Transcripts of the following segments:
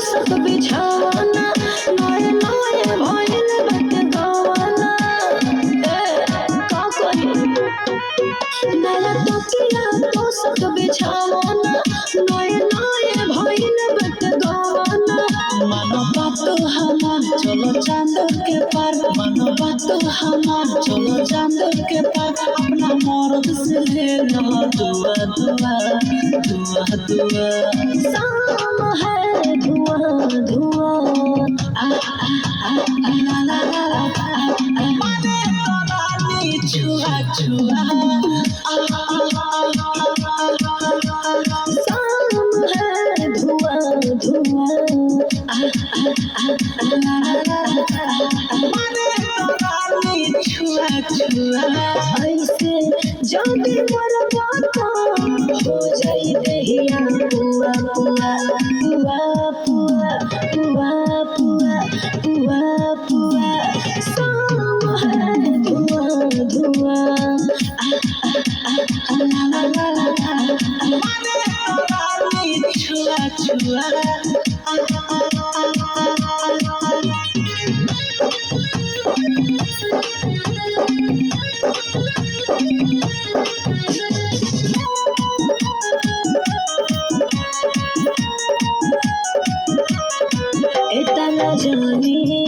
तोसक बिछावना नए नए भइल बाटे गवाना का करी नया तकिया तोसक बिछावना नए नए भइल बाटे गवाना मानो बात हमार चलो चांद के पार मानो बात हमार चलो चांद के पार अपना मर्द से ले लो दुआ दुआ दुआ दुआ शाम है धुआं धुआं आ आ आ ला ला ला माने तो रानी छुआ छुआ शाम है धुआं धुआं ऐसे जदी मरबा हो जाई दहिया पुआ पुआ पुआ पुआ पुआ पुआ पुआ पुआ शाम है धुआं धुआं छुआ छुआ एतना जानी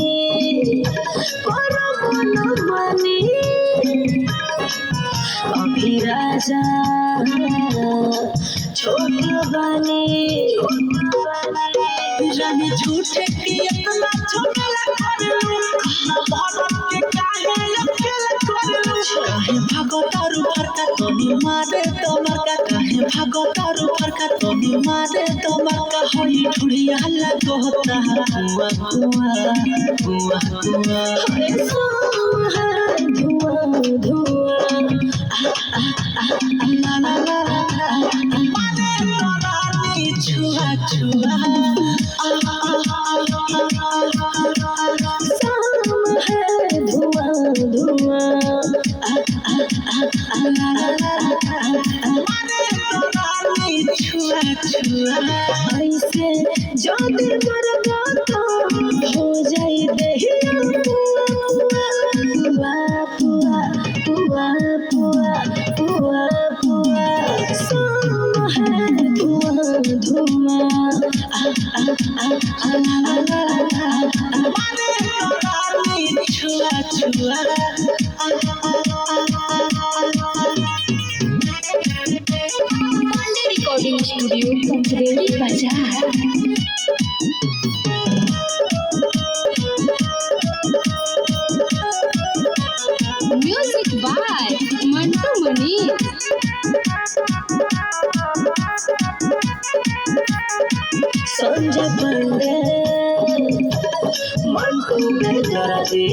करो मन मानी अभी राजा छोट बने रानी झूठे की इतना झमेला करलू भारत के काहे अकेला करलू काहे भागतारू फरका तोनी मारे तो मरका काहे भागतारू फरका तोनी मारे तो मरका होई ठुड़िया लगो होता कुआ कुआ कुआ कुआ है धुआं धुआं ला ला ला माने तो रानी छुआ छुआ शाम है धुआं धुआं माने तो रानी छुआ छुआ ऐसे जदी मरबा हो जाई दहिया पुआ पुआ पुआ पुआ पुआ पुआ शाम है धुआं धुआं माने तो रानी छुआ छुआ रिकॉर्डिंग स्टूडियो पंचदेवी बाजार म्यूजिक बाय मंटू मनी संजय पांडे मंटू बेदर्दी